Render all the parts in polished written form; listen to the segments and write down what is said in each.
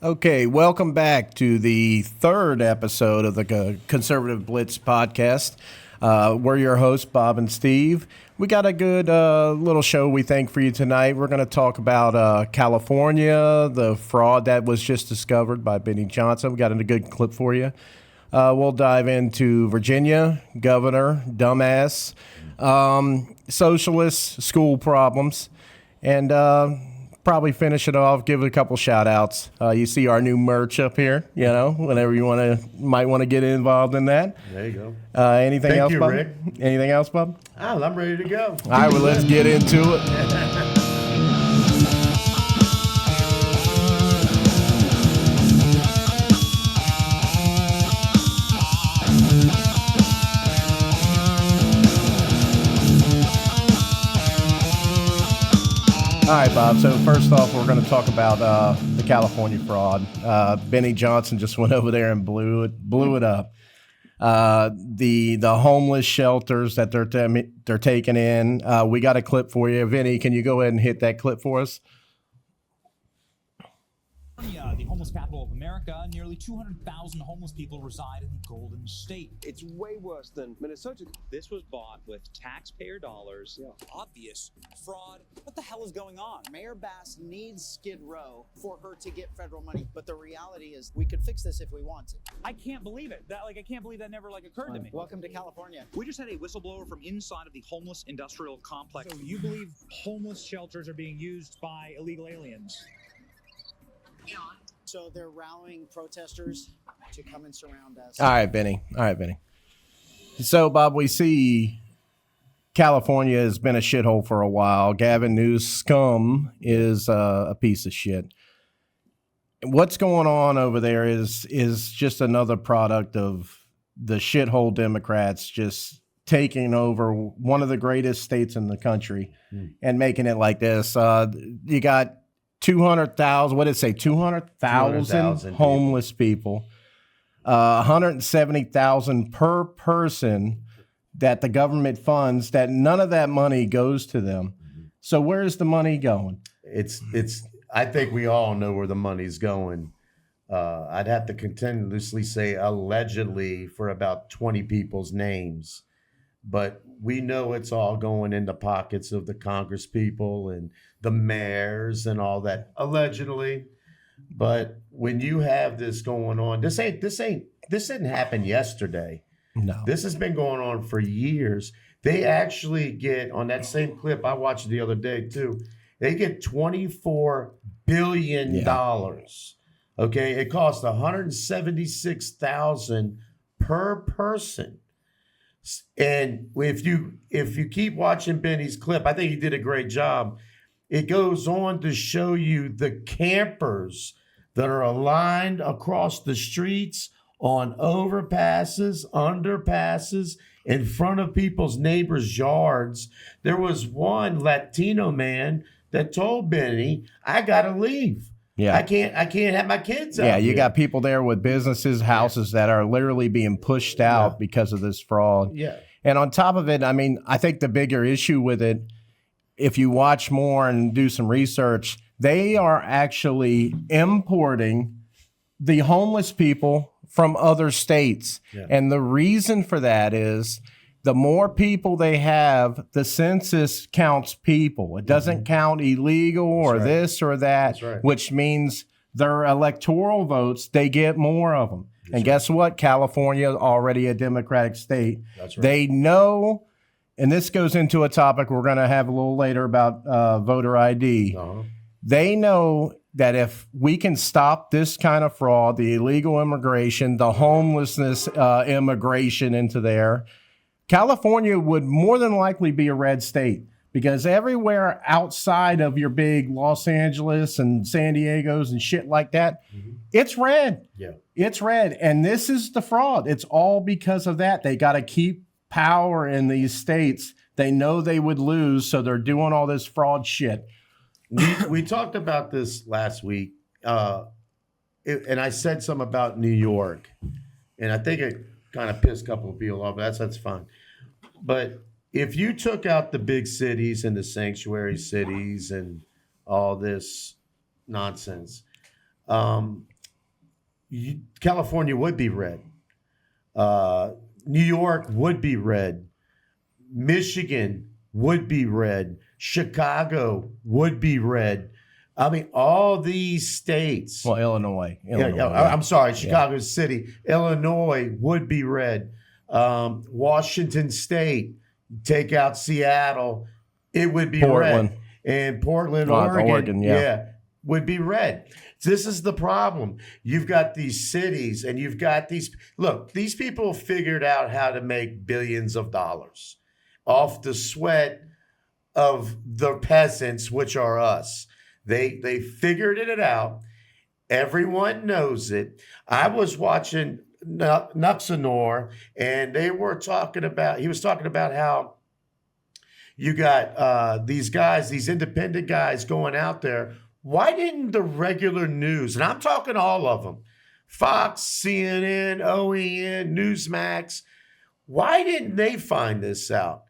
Okay, welcome back to the third episode of the Conservative Blitz podcast. We're your hosts, Bob and Steve. We got a good little show we think for you tonight. We're going to talk about California, the fraud that was just discovered by Benny Johnson. We got a good clip for you. We'll dive into Virginia, governor, dumbass, socialists, school problems, and probably finish it off, give it a couple shout outs. You see our new merch up here, whenever you might want to get involved in that. There you go. Anything Thank else, you, Bob? Rick. Anything else, Bob? Oh, I'm ready to go. All right, well, let's get into it. All right, Bob. So first off, we're going to talk about the California fraud. Benny Johnson just went over there and blew it up. The homeless shelters that they're taking in. We got a clip for you, Vinny. Can you go ahead and hit that clip for us? The homeless capital of America, nearly 200,000 homeless people reside in the Golden State. It's way worse than Minnesota. This was bought with taxpayer dollars. Yeah. Obvious fraud. What the hell is going on? Mayor Bass needs Skid Row for her to get federal money, but the reality is we could fix this if we want to. I can't believe it. I can't believe that never occurred to me. Welcome to California. We just had a whistleblower from inside of the homeless industrial complex. So you believe homeless shelters are being used by illegal aliens? So they're rallying protesters to come and surround us. All right, Benny. So, Bob, we see California has been a shithole for a while. Gavin Newsom is a piece of shit. What's going on over there is just another product of the shithole Democrats just taking over one of the greatest states in the country and making it like this. You got 200,000, what did it say? 200,000 homeless people, 170,000 per person that the government funds, that none of that money goes to them. So where's the money going? I think we all know where the money's going. I'd have to continuously say allegedly for about 20 people's names, but we know it's all going in the pockets of the Congress people and the mayors and all that, allegedly. But when you have this going on, this didn't happen yesterday. No. This has been going on for years. They actually get, on that same clip, I watched it the other day too, they get $24 billion. Okay, it costs $176,000 per person. And if you keep watching Benny's clip, I think he did a great job. It goes on to show you the campers that are aligned across the streets, on overpasses, underpasses, in front of people's neighbors' yards. There was one Latino man that told Benny, "I gotta leave. Yeah. I can't have my kids out." Yeah, you here." got people there with businesses, houses that are literally being pushed out because of this fraud. Yeah. And on top of it, I mean, I think the bigger issue with it, if you watch more and do some research, they are actually importing the homeless people from other states. Yeah. And the reason for that is the more people they have, the census counts people. It doesn't count illegal or this or that, which means their electoral votes, they get more of them. And guess what? California is already a Democratic state. That's right. They know, and this goes into a topic we're going to have a little later about voter ID. They know that if we can stop this kind of fraud, the illegal immigration, the homelessness immigration into there, California would more than likely be a red state, because everywhere outside of your big Los Angeles and San Diego's and shit like that, it's red. Yeah. It's red. And this is the fraud. It's all because of that. They got to keep power in these states. They know they would lose, so they're doing all this fraud shit. We talked about this last week, and I said something about New York, and I think it kind of pissed a couple of people off. That's fine. But if you took out the big cities and the sanctuary cities and all this nonsense, California would be red. New York would be red. Michigan would be red. Chicago would be red. I mean, all these states. Well, Illinois. I'm sorry, Chicago City. Illinois would be red. Washington State, take out Seattle, it would be Portland. red. And Portland, Oregon, would be red. This is the problem. You've got these cities and you've got these. Look, these people figured out how to make billions of dollars off the sweat of the peasants, which are us. They figured it out. Everyone knows it. I was watching Nuxanor, and he was talking about how you got these guys, these independent guys going out there. Why didn't the regular news, and I'm talking all of them, Fox, CNN, OEN, Newsmax, why didn't they find this out?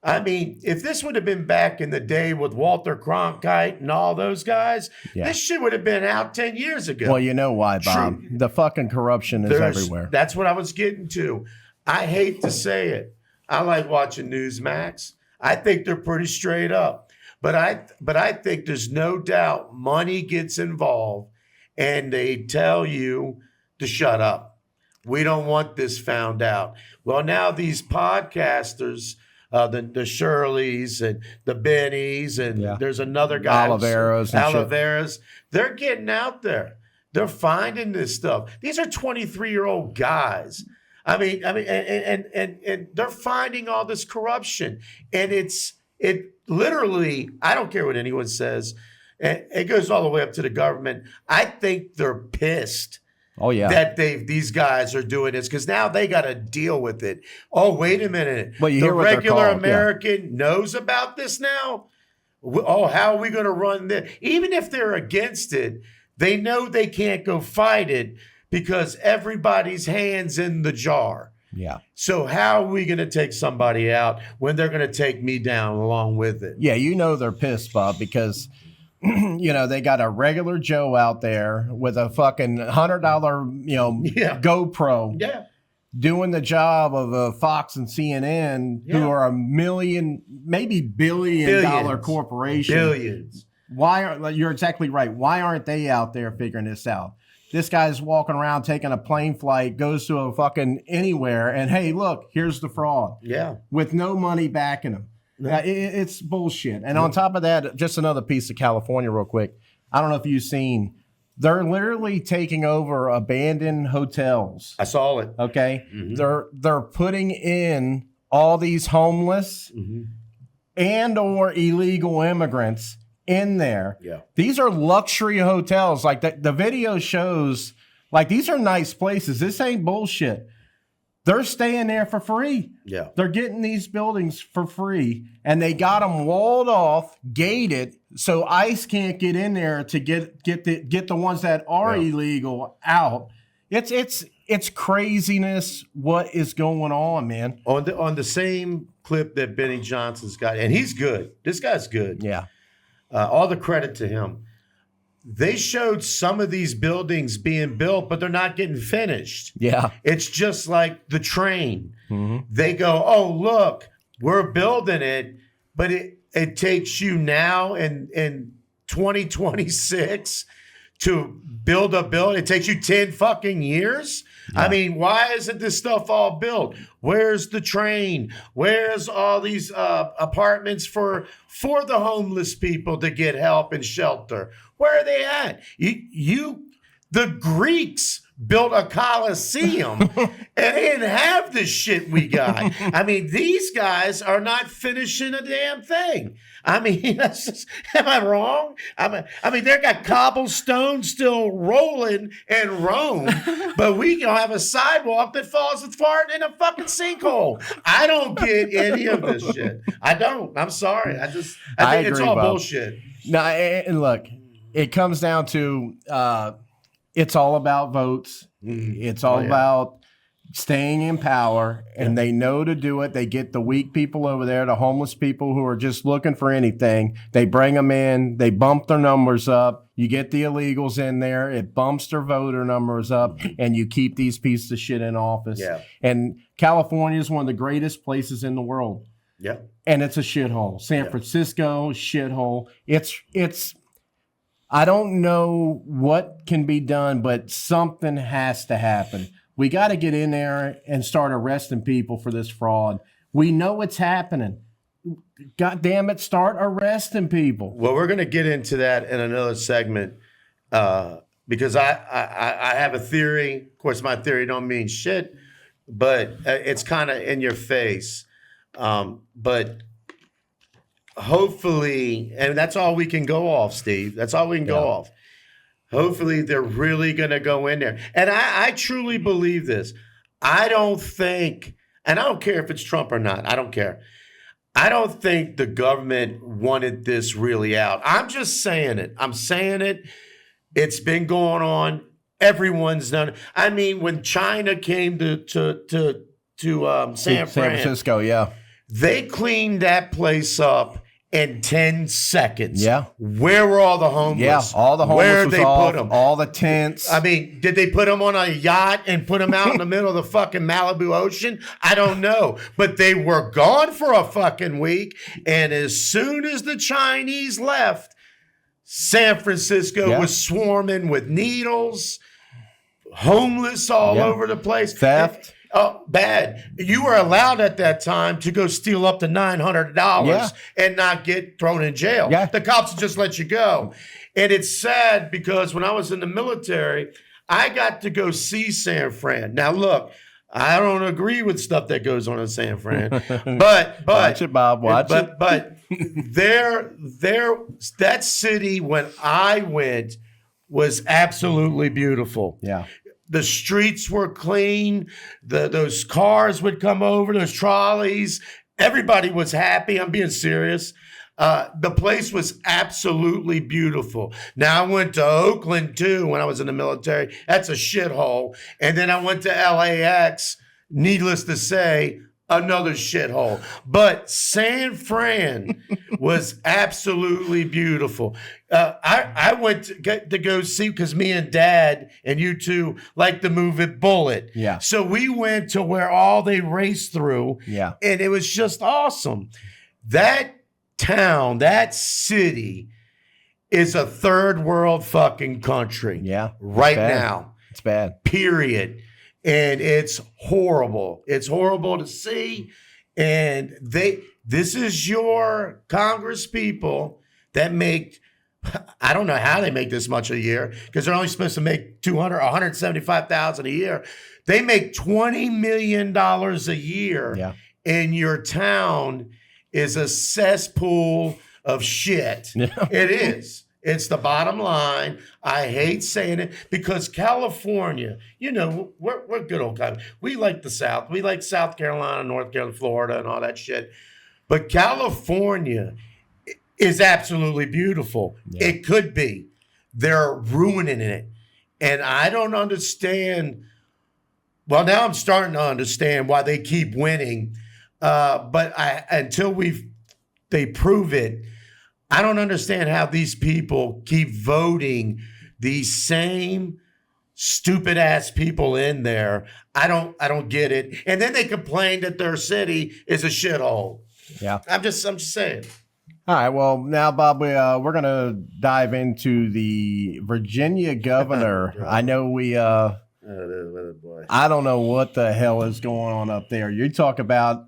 I mean, if this would have been back in the day with Walter Cronkite and all those guys, this shit would have been out 10 years ago. Well, you know why, Bob? True. The fucking corruption is everywhere. That's what I was getting to. I hate to say it. I like watching Newsmax. I think they're pretty straight up. But I think there's no doubt money gets involved and they tell you to shut up. We don't want this found out. Well, now these podcasters, the Shirleys and the Bennies, and there's another guy, Oliveras. They're getting out there. They're finding this stuff. These are 23-year-old guys. I mean, and they're finding all this corruption, and it literally. I don't care what anyone says. It goes all the way up to the government. I think they're pissed. Oh, yeah. That these guys are doing this because now they got to deal with it. Oh, wait a minute. Well, you the hear what regular American knows about this now? Oh, how are we going to run this? Even if they're against it, they know they can't go fight it because everybody's hand's in the jar. Yeah. So how are we going to take somebody out when they're going to take me down along with it? Yeah, you know they're pissed, Bob, because they got a regular Joe out there with a fucking $100, GoPro, doing the job of a Fox and CNN, who are a million, maybe billion-dollar corporation. Billions. You're exactly right. Why aren't they out there figuring this out? This guy's walking around taking a plane flight, goes to a fucking anywhere, and hey, look, here's the fraud. Yeah. With no money backing him. It's bullshit. And on top of that, just another piece of California real quick. I don't know if you've seen, they're literally taking over abandoned hotels. I saw it. Okay. Mm-hmm. They're putting in all these homeless and or illegal immigrants in there. Yeah. These are luxury hotels. Like the video shows, like these are nice places. This ain't bullshit. They're staying there for free. Yeah. They're getting these buildings for free, and they got them walled off, gated, so ICE can't get in there to get the ones that are illegal out. It's craziness what is going on, man. On the same clip that Benny Johnson's got, and he's good. This guy's good. Yeah. All the credit to him. They showed some of these buildings being built, but they're not getting finished. Yeah. It's just like the train. Mm-hmm. They go, oh, look, we're building it, but it takes you now in 2026 to build a building. It takes you 10 fucking years. Yeah. I mean, why isn't this stuff all built? Where's the train? Where's all these apartments for the homeless people to get help and shelter? Where are they at? The Greeks built a Colosseum and they didn't have the shit we got. I mean, these guys are not finishing a damn thing. I mean, that's just, am I wrong? I mean, they got cobblestone still rolling in Rome, but we don't have a sidewalk that falls apart in a fucking sinkhole. I don't get any of this shit. I don't. I'm sorry. I think it's all bullshit. No, and look, it comes down to it's all about votes. It's all about staying in power, and they know to do it. They get the weak people over there, the homeless people who are just looking for anything. They bring them in. They bump their numbers up. You get the illegals in there. It bumps their voter numbers up, and you keep these pieces of shit in office. Yeah. And California is one of the greatest places in the world. Yeah. And it's a shithole. San Francisco, shithole. It's. I don't know what can be done, but something has to happen. We got to get in there and start arresting people for this fraud. We know it's happening. God damn it, start arresting people. Well, we're going to get into that in another segment because I have a theory. Of course, my theory don't mean shit, but it's kind of in your face. But hopefully, and that's all we can go off, Steve. That's all we can go off. Hopefully, they're really going to go in there. And I truly believe this. I don't think, and I don't care if it's Trump or not. I don't care. I don't think the government wanted this really out. I'm just saying it. I'm saying it. It's been going on. Everyone's done it. I mean, when China came to San Francisco, yeah. They cleaned that place up in 10 seconds. Yeah. Where were all the homeless? Yeah, all the homeless Where was they off, put them? all the tents. I mean, did they put them on a yacht and put them out in the middle of the fucking Malibu Ocean? I don't know. But they were gone for a fucking week. And as soon as the Chinese left, San Francisco was swarming with needles, homeless all over the place. Theft. Oh, bad. You were allowed at that time to go steal up to $900 and not get thrown in jail. Yeah. The cops would just let you go. And it's sad because when I was in the military, I got to go see San Fran. Now, look, I don't agree with stuff that goes on in San Fran, but watch it, Bob. Watch it. But that city when I went was absolutely beautiful. Yeah. The streets were clean. Those cars would come over, those trolleys. Everybody was happy. I'm being serious. The place was absolutely beautiful. Now, I went to Oakland, too, when I was in the military. That's a shithole. And then I went to LAX, needless to say, another shithole. But San Fran was absolutely beautiful. I went to go see, because me and Dad and you two like the movie Bullet. Yeah. So we went to where all they raced through. Yeah. And it was just awesome. That town, that city is a third world fucking country. Yeah. Right now. It's bad. Period. And it's horrible. It's horrible to see. And this is your Congress people that make, I don't know how they make this much a year, because they're only supposed to make $175,000 a year. They make $20 million a year. Yeah. And your town is a cesspool of shit. Yeah. It is. It's the bottom line. I hate saying it because California, you know, we're good old guys. We like the South. We like South Carolina, North Carolina, Florida, and all that shit. But California is absolutely beautiful. Yeah. It could be. They're ruining it. And I don't understand. Well, now I'm starting to understand why they keep winning. But until they prove it, I don't understand how these people keep voting these same stupid ass people in there. I don't get it. And then they complain that their city is a shithole. Yeah. I'm just saying. All right. Well, now, Bob, we're going to dive into the Virginia governor. I know I don't know what the hell is going on up there. You talk about,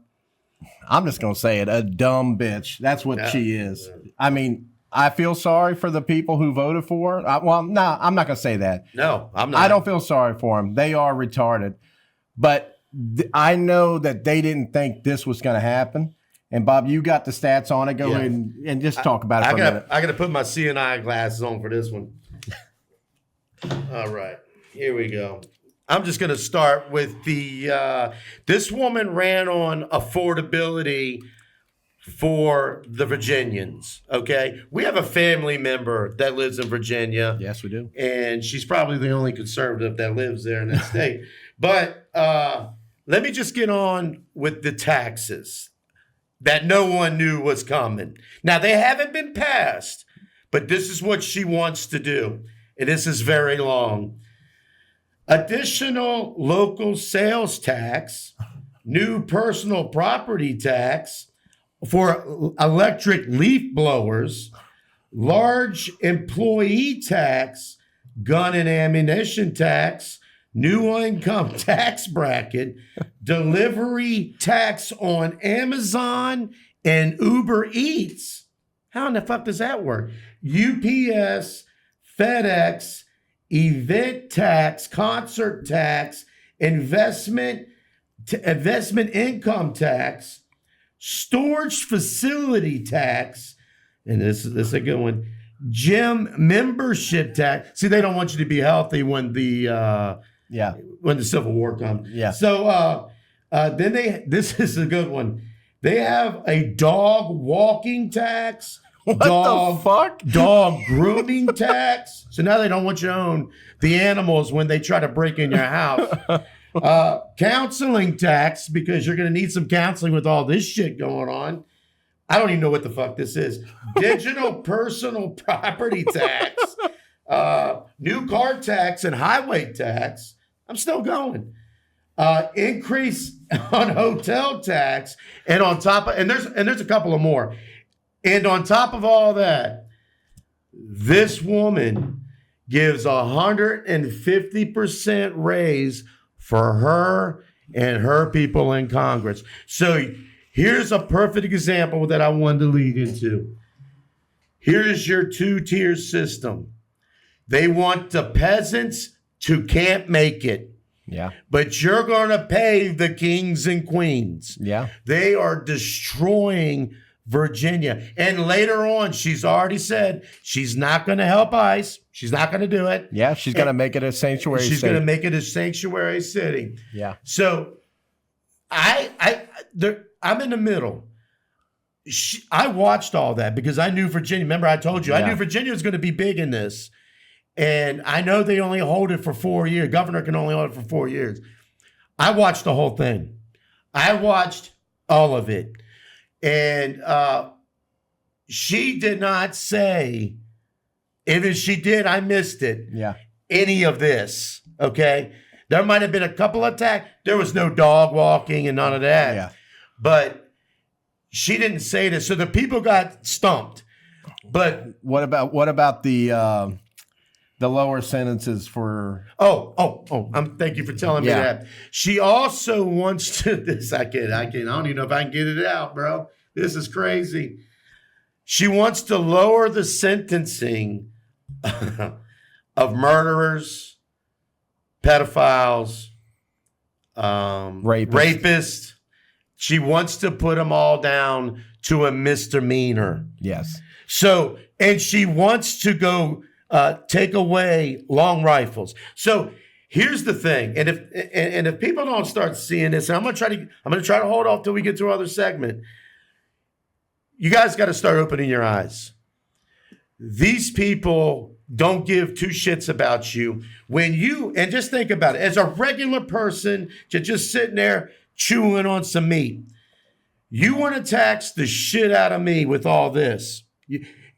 I'm just going to say it, a dumb bitch. That's what she is. Yeah. I mean, I feel sorry for the people who voted for her. I'm not going to say that. No, I'm not. I don't feel sorry for them. They are retarded. But I know that they didn't think this was going to happen. And, Bob, you got the stats on it. Go ahead and just talk about it for a minute. I got to put my CNI glasses on for this one. All right. Here we go. I'm just going to start with this woman ran on affordability for the Virginians, okay? We have a family member that lives in Virginia. Yes, we do. And she's probably the only conservative that lives there in that state. But let me just get on with the taxes that no one knew was coming. Now, they haven't been passed, but this is what she wants to do. And this is very long. Additional local sales tax, new personal property tax for electric leaf blowers, large employee tax, gun and ammunition tax, new income tax bracket, delivery tax on Amazon and Uber Eats. How in the fuck does that work? UPS, FedEx, event tax, concert tax, investment income tax, storage facility tax, and this is a good one, gym membership tax. See, they don't want you to be healthy when the Civil War comes. Yeah. So then this is a good one. They have a dog walking tax. What the fuck? Dog grooming tax. So now they don't want you to own the animals when they try to break in your house. Counseling tax, because you're going to need some counseling with all this shit going on. I don't even know what the fuck this is. Digital personal property tax. New car tax and highway tax. I'm still going. Increase on hotel tax, and on top of, and there's a couple of more. And on top of all that, this woman gives 150% raise for her and her people in Congress. So here's a perfect example that I wanted to lead into. Here's your two-tier system. They want the peasants to can't make it. Yeah. But you're going to pay the kings and queens. Yeah. They are destroying Virginia. And later on, she's already said she's not going to help ICE. She's not going to do it. Yeah, she's going to make it a sanctuary She's city. going to make it a sanctuary city. Yeah. So I'm in the middle. I watched all that because I knew Virginia. Remember, I told you, I knew Virginia was going to be big in this. And I know they only hold it for 4 years. Governor can only hold it for 4 years. I watched the whole thing. I watched all of it. And she did not say, if she did, I missed it. Yeah. Any of this, okay? There might have been a couple of attacks. There was no dog walking and none of that. Yeah. But she didn't say this. So the people got stumped. But what about the lower sentences for? Thank you for telling me that. She also wants to. I don't even know if I can get it out, bro. This is crazy. She wants to lower the sentencing of murderers, pedophiles, rapists. She wants to put them all down to a misdemeanor. Yes. So, and she wants to go take away long rifles. So here's the thing, and if people don't start seeing this, and I'm gonna try to hold off till we get to our other segment. You guys got to start opening your eyes. These people don't give two shits about you and just think about it. As a regular person, just sitting there chewing on some meat, you want to tax the shit out of me with all this.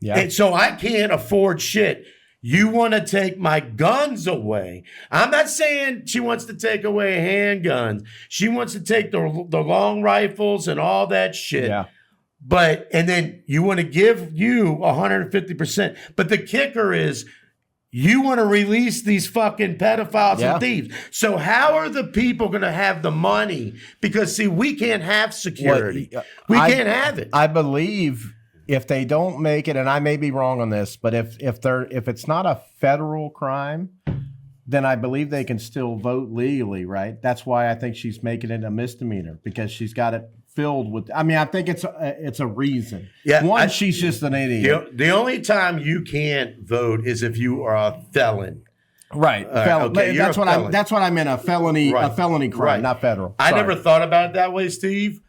And so I can't afford shit. You want to take my guns away. I'm not saying she wants to take away handguns. She wants to take the long rifles and all that shit. Yeah. And then you want to give you 150%. But the kicker is you want to release these fucking pedophiles and thieves. So how are the people going to have the money? Because see, we can't have security. We can't have it. I believe if they don't make it, and I may be wrong on this, but if it's not a federal crime, then I believe they can still vote legally, right? That's why I think she's making it a misdemeanor, because she's got it filled with. I mean, I think it's a reason. Yeah, she's just an idiot. The only time you can't vote is if you are a felon. Right. Okay, that's what I meant. A felony crime, not federal. I never thought about it that way, Steve.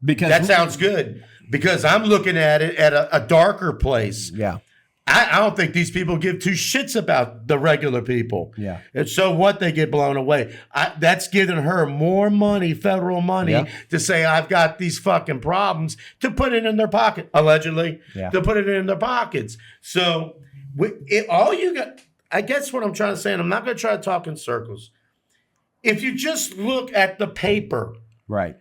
Because that sounds good. Because I'm looking at it at a darker place. Yeah. I don't think these people give two shits about the regular people. Yeah. And so what, they get blown away. That's giving her more money, federal money, to say, I've got these fucking problems, to put it in their pocket, allegedly, to put it in their pockets. So all you got, I guess what I'm trying to say, and I'm not going to try to talk in circles. If you just look at the paper. Right.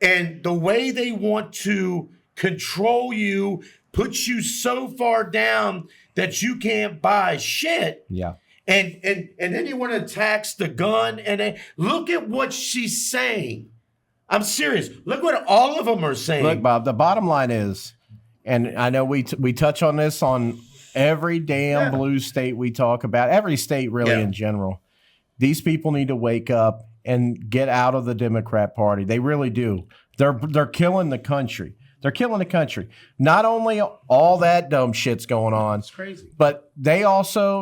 And the way they want to control you, put you so far down that you can't buy shit. Yeah. And then you want to tax the gun. And then look at what she's saying. I'm serious. Look what all of them are saying. Look, Bob, the bottom line is, and I know we touch on this on every damn blue state we talk about, every state really in general. These people need to wake up and get out of the Democrat Party. They really do. They're killing the country. They're killing the country. Not only all that dumb shit's going on, It's crazy. but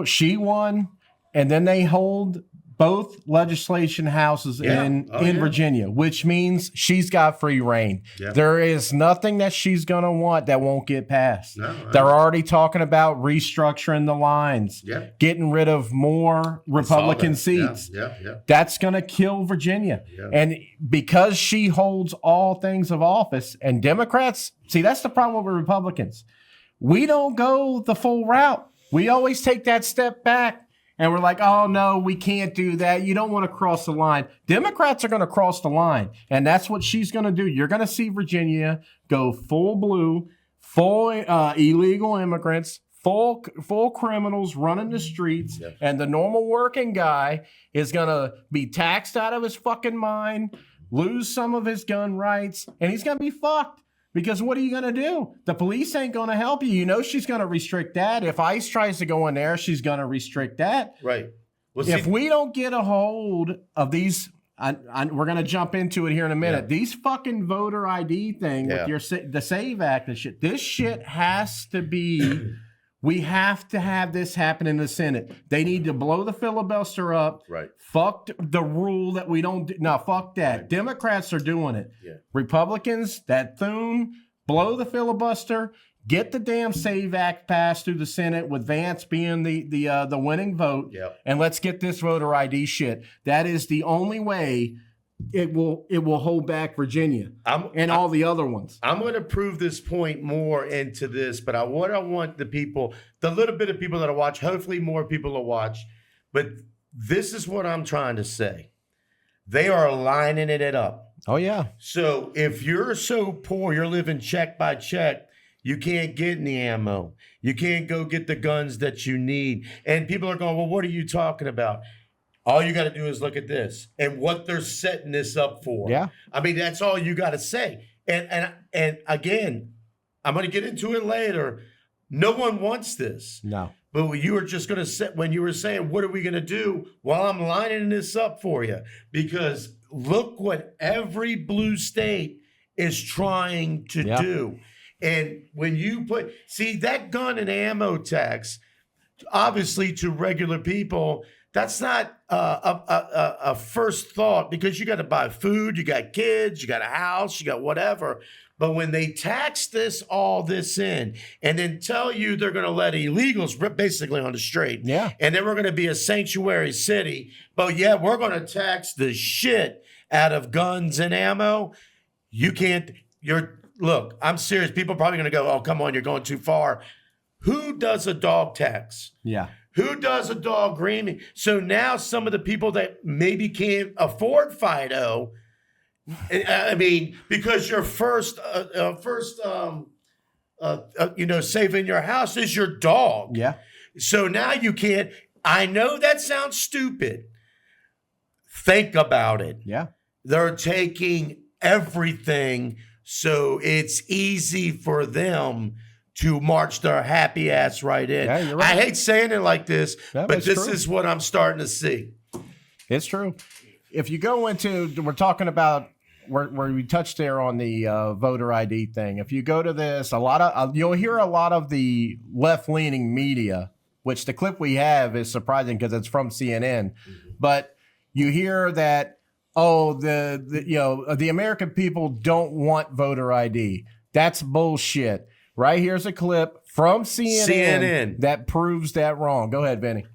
she won, and then they hold both legislation houses in Virginia, which means she's got free reign. Yeah. There is nothing that she's going to want that won't get passed. They're already talking about restructuring the lines, getting rid of more Republican seats. That's going to kill Virginia. And because she holds all things of office, and Democrats, see, that's the problem with Republicans. We don't go the full route. We always take that step back. And we're like, oh, no, we can't do that. You don't want to cross the line. Democrats are going to cross the line. And that's what she's going to do. You're going to see Virginia go full blue, full illegal immigrants, full criminals running the streets. And the normal working guy is going to be taxed out of his fucking mind, lose some of his gun rights, and he's going to be fucked. Because what are you going to do? The police ain't going to help you. You know she's going to restrict that. If ICE tries to go in there, she's going to restrict that. Right. Well, if we don't get a hold of these, we're going to jump into it here in a minute. These fucking voter ID thing with the SAVE Act and shit, this shit has to be... We have to have this happen in the Senate. They need to blow the filibuster up. Right. Fuck the rule that we don't do. No, fuck that. Right. Democrats are doing it. Yeah. Republicans, that Thune, blow the filibuster, get the damn SAVE Act passed through the Senate with Vance being the winning vote, and let's get this voter ID shit. That is the only way it will hold back Virginia and all the other ones. I'm going to prove this point more into this, but I want the people, the little bit of people that watch, hopefully more people will watch, but this is what I'm trying to say. They are lining it up. Oh, yeah. So if you're so poor, you're living check by check, you can't get any ammo. You can't go get the guns that you need. And people are going, well, what are you talking about? All you got to do is look at this and what they're setting this up for. Yeah. I mean, that's all you got to say. And again, I'm going to get into it later. No one wants this. No. But you were just going to say, when you were saying, what are we going to do? Well, I'm lining this up for you, because look what every blue state is trying to do. And when you see that gun and ammo tax, obviously to regular people, that's not a first thought, because you got to buy food, you got kids, you got a house, you got whatever. But when they tax all this in and then tell you they're going to let illegals rip basically on the street, and then we're going to be a sanctuary city, but we're going to tax the shit out of guns and ammo, look, I'm serious. People are probably going to go, oh, come on, you're going too far. Who does a dog tax? Yeah. Who does a dog grooming? So now some of the people that maybe can't afford Fido, I mean, because your first saving your house is your dog. Yeah. So now you can't. I know that sounds stupid. Think about it. Yeah. They're taking everything, so it's easy for them to march their happy ass right in. Yeah, you're right. I hate saying it like this, but this is what I'm starting to see. It's true. If you go into, we're talking about where we touched there on the voter ID thing. If you go to this, you'll hear a lot of the left-leaning media, which the clip we have is surprising because it's from CNN. Mm-hmm. But you hear that oh, the American people don't want voter ID. That's bullshit. Right here's a clip from CNN that proves that wrong. Go ahead, Vinny.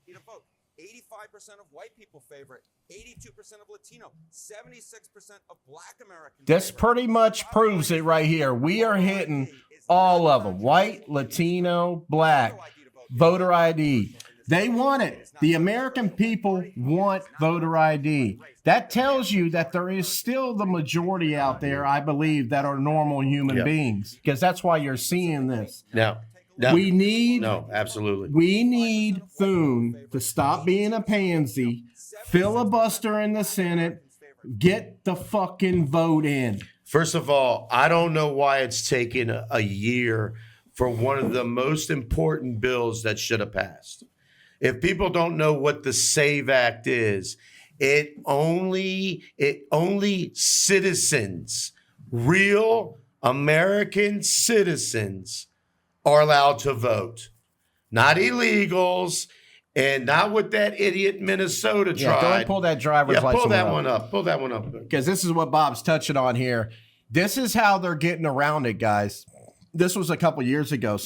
85% of white people favor it. 82% of Latino, 76% of Black Americans. This pretty much proves it right here. We are hitting all of them: white, Latino, Black, voter ID. They want it. The American people want voter ID. That tells you that there is still the majority out there, I believe, that are normal human beings, because that's why you're seeing this. No, absolutely. We need Thune to stop being a pansy, filibuster in the Senate, get the fucking vote in. First of all, I don't know why it's taken a year for one of the most important bills that should have passed. If people don't know what the SAVE Act is, it only citizens, real American citizens, are allowed to vote, not illegals, and not what that idiot Minnesota tried. Go and pull that driver's license. Pull that one up. Pull that one up. Because this is what Bob's touching on here. This is how they're getting around it, guys. This was a couple years ago.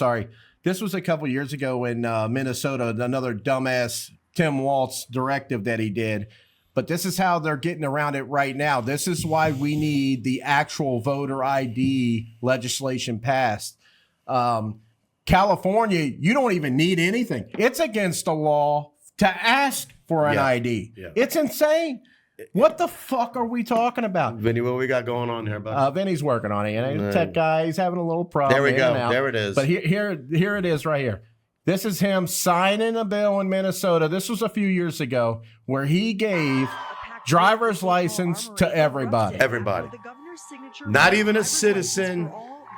This was a couple years ago in Minnesota, another dumbass Tim Walz directive that he did. But this is how they're getting around it right now. This is why we need the actual voter ID legislation passed. California, you don't even need anything. It's against the law to ask for an ID. Yeah. It's insane. What the fuck are we talking about? Vinny, what we got going on here, bud? Vinny's working on it. You know, tech guy, he's having a little problem. There we go. There it is. But here it is right here. This is him signing a bill in Minnesota. This was a few years ago where he gave driver's license to everybody. Everybody. Not even a citizen.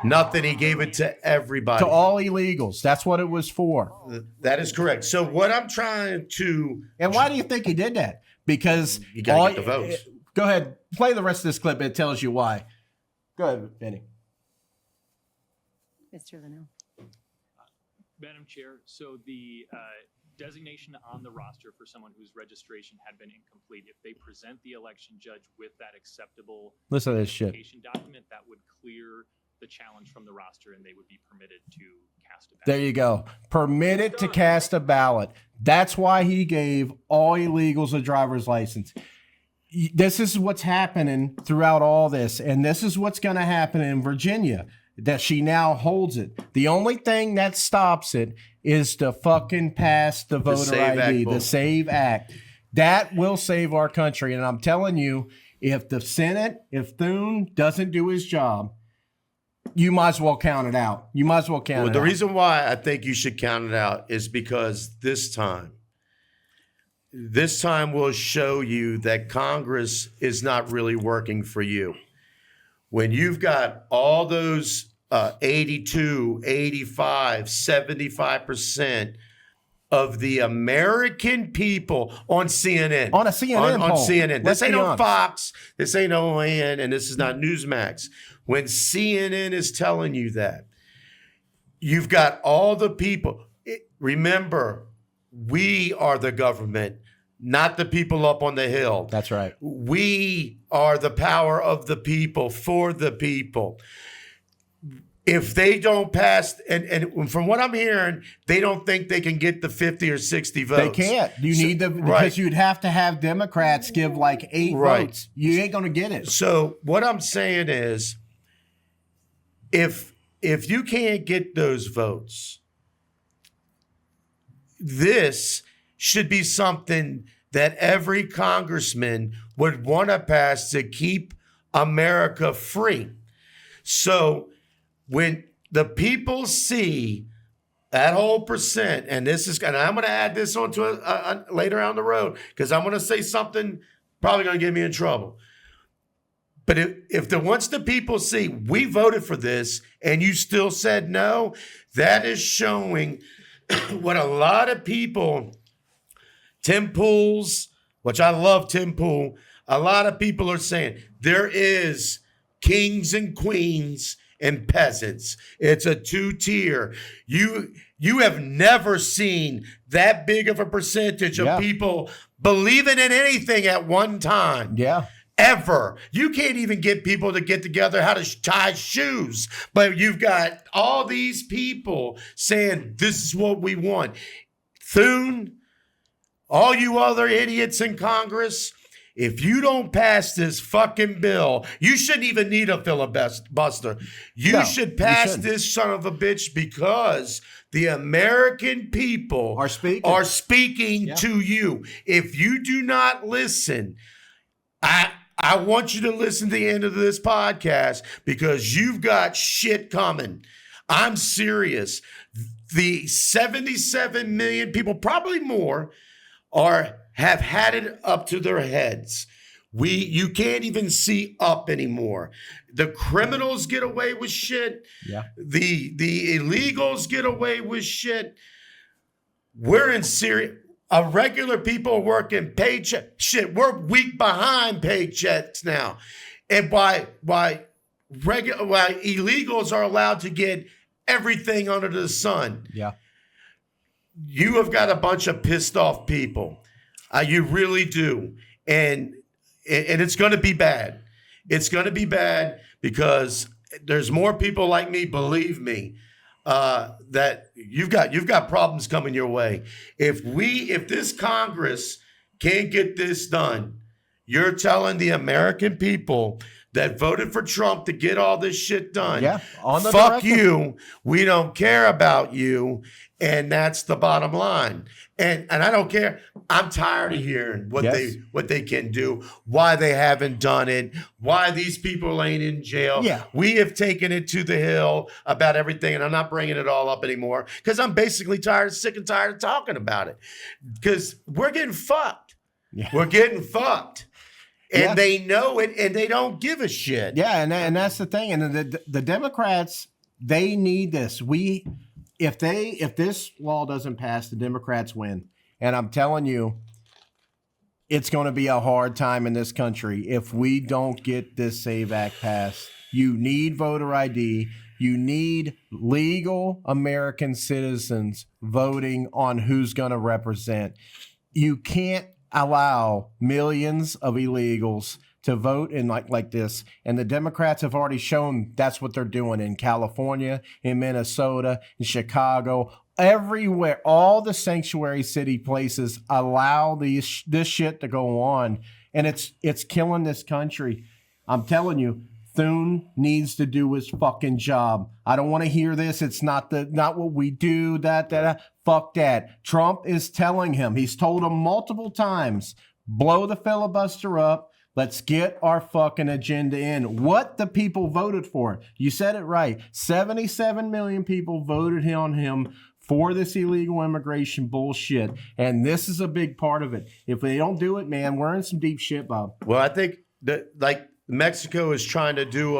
Nothing. He gave it to everybody. To all illegals. That's what it was for. That is correct. So what I'm trying to... And why do you think he did that? Because... You got to get the votes. Go ahead. Play the rest of this clip. It tells you why. Go ahead, Benny. Mr. Linnell. Madam Chair, so the designation on the roster for someone whose registration had been incomplete, if they present the election judge with that acceptable listen to this shit document, that would clear the challenge from the roster and they would be permitted to cast a ballot. There you go. Permitted to cast a ballot. That's why he gave all illegals a driver's license. This is what's happening throughout all this, and this is what's going to happen in Virginia, that she now holds it. The only thing that stops it is to fucking pass the voter ID, the SAVE Act. That will save our country. And I'm telling you, if the Senate, if Thune doesn't do his job, you might as well count it out. You might as well count it out. The reason why I think you should count it out is because this time will show you that Congress is not really working for you. When you've got all those 82, 85, 75% of the American people on CNN. On a CNN poll. On CNN. This ain't no Fox. This ain't OAN, and this is not Newsmax. When CNN is telling you that, you've got all the people. Remember, we are the government, not the people up on the hill. That's right. We are the power of the people, for the people. If they don't pass, and from what I'm hearing, they don't think they can get the 50 or 60 votes. They can't. You need because you'd have to have Democrats give like 8 votes. You ain't going to get it. So what I'm saying is, if you can't get those votes, this should be something that every congressman would want to pass to keep America free. So when the people see that whole percent, and I'm going to add this on to later down the road, because I'm going to say something probably going to get me in trouble. But if once the people see we voted for this and you still said no, that is showing what a lot of people, Tim Pool's, which I love Tim Pool, a lot of people are saying there is kings and queens and peasants. It's a two-tier. You have never seen that big of a percentage of people believing in anything at one time. Yeah. Ever. You can't even get people to get together how to tie shoes. But you've got all these people saying, this is what we want. Thune, all you other idiots in Congress, if you don't pass this fucking bill, you shouldn't even need a filibuster. You should pass this son of a bitch because the American people are speaking to you. If you do not listen, I want you to listen to the end of this podcast because you've got shit coming. I'm serious. The 77 million people, probably more, have had it up to their heads. You can't even see up anymore. The criminals get away with shit. Yeah. The illegals get away with shit. We're in serious. Regular people working paycheck. Shit, we're week behind paychecks now. And why illegals are allowed to get everything under the sun. Yeah. You have got a bunch of pissed off people. You really do. And it's going to be bad. It's going to be bad because there's more people like me, believe me, that you've got problems coming your way. If this Congress can't get this done, you're telling the American people that voted for Trump to get all this shit done. Yeah, on the fuck directive. you. We don't care about you. And that's the bottom line. And I don't care. I'm tired of hearing what they can do, why they haven't done it, why these people ain't in jail. Yeah. We have taken it to the hill about everything, and I'm not bringing it all up anymore because I'm basically sick and tired of talking about it because we're getting fucked. Yeah. We're getting fucked. And Yeah. they know it, and they don't give a shit. Yeah, and that's the thing. And the Democrats, they need this. If this law doesn't pass, the Democrats win. And I'm telling you, it's going to be a hard time in this country if we don't get this SAVE Act passed. You need voter ID. You need legal American citizens voting on who's going to represent. You can't allow millions of illegals to vote in like this. And the Democrats have already shown that's what they're doing in California, in Minnesota, in Chicago, everywhere. All the sanctuary city places allow this shit to go on. And it's killing this country. I'm telling you, Thune needs to do his fucking job. I don't want to hear this. It's not what we do. Fuck that. Trump is telling him. He's told him multiple times, blow the filibuster up. Let's get our fucking agenda in. What the people voted for. You said it right. 77 million people voted on him for this illegal immigration bullshit. And this is a big part of it. If they don't do it, man, we're in some deep shit, Bob. Well, I think that Mexico is trying to do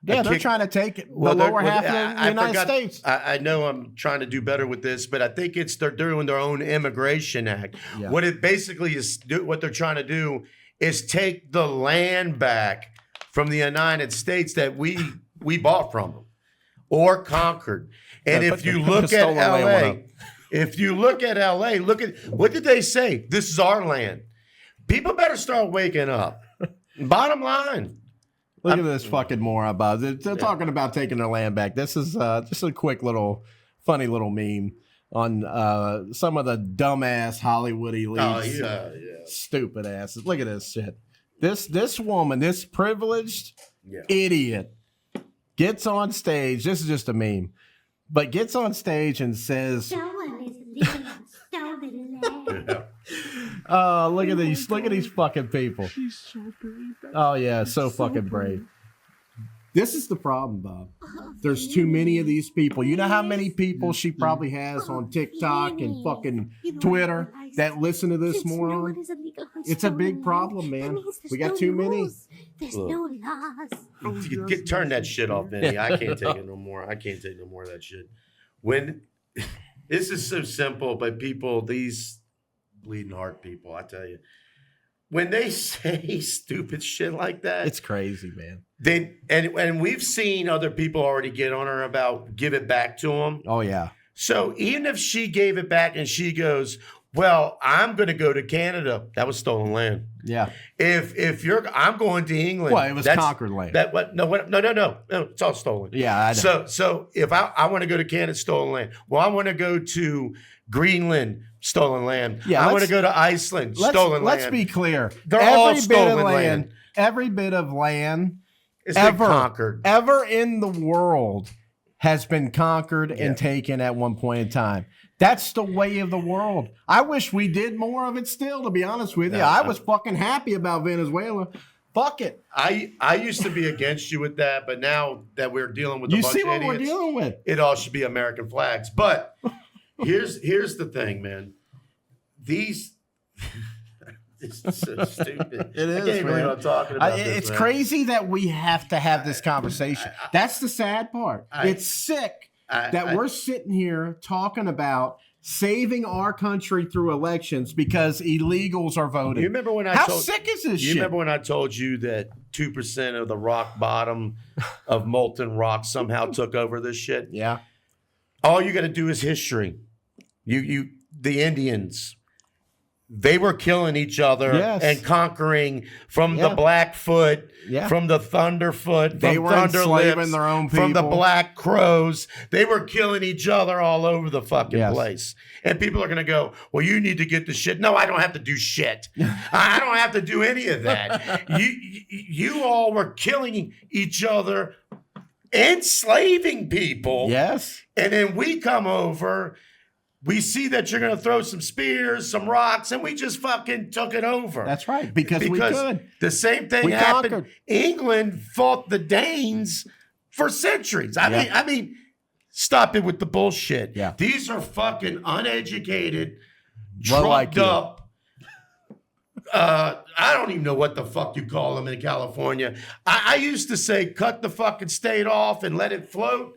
they're trying to take the lower half of the United States. I know I'm trying to do better with this, but I think they're doing their own immigration act. Yeah. What it basically is, what they're trying to do is take the land back from the United States that we bought from them or conquered. And if you look at LA, look at what did they say? This is our land. People better start waking up. Bottom line. Look at this fucking moron, Bob. They're talking about taking their land back. This is just a quick funny little meme on some of the dumbass Hollywood elites. Oh, yeah. Stupid asses. Look at this shit. This woman, this privileged idiot, gets on stage. This is just a meme, but gets on stage and says, "Oh, look at these fucking people." She's so brave. Oh yeah, so fucking brave. This is the problem, Bob. There's too many of these people. You know how many people she probably has on TikTok and fucking Twitter that listen to this moron? It's a big problem, man. We got too many. There's no laws. Turn that shit off, Vinny. I can't take it no more. I can't take no more of that shit. This is so simple, but people, these bleeding heart people, I tell you. when they say stupid shit like that, It's crazy, man. and we've seen other people already get on her about give it back to them. Oh yeah. So even if she gave it back and she goes, well, I'm going to go to Canada. That was stolen land. Yeah. I'm going to England. Well, it was conquered land. No. It's all stolen. Yeah. I know. So if I want to go to Canada, stolen land. Well, I want to go to Greenland, stolen land. Yeah, I want to go to Iceland, stolen land. Let's be clear. They're all stolen land. Every bit of land It's been conquered. ever in the world has been conquered and taken at one point in time. That's the way of the world. I wish we did more of it still, to be honest with you. I was fucking happy about Venezuela. Fuck it. I used to be against you with that, but now that we're dealing with a bunch of idiots, we're dealing with. it all should be American flags. But here's the thing, man. These it's so stupid. It is, I can't believe man. I'm talking about this, It's man. crazy that we have to have this conversation. That's the sad part. It's sick that we're sitting here talking about saving our country through elections because illegals are voting. You remember when How sick is this shit? You remember when I told you that 2% of the rock bottom of molten rock somehow took over this shit? Yeah. All you got to do is history. The Indians, they were killing each other and conquering from the Blackfoot, from the Thunderfoot, They from were Thunder enslaving Lips, their own from the people. Black Crows. They were killing each other all over the fucking place. And people are going to go, well, you need to get the shit. No, I don't have to do shit. I don't have to do any of that. You all were killing each other, enslaving people. Yes. And then we come over, we see that you're going to throw some spears, some rocks, and we just fucking took it over. That's right, because we could. The same thing We happened. conquered. England fought the Danes for centuries. I mean, stop it with the bullshit. Yeah. These are fucking uneducated, Low drugged IQ. up. I don't even know what the fuck you call them in California. I used to say cut the fucking state off and let it float.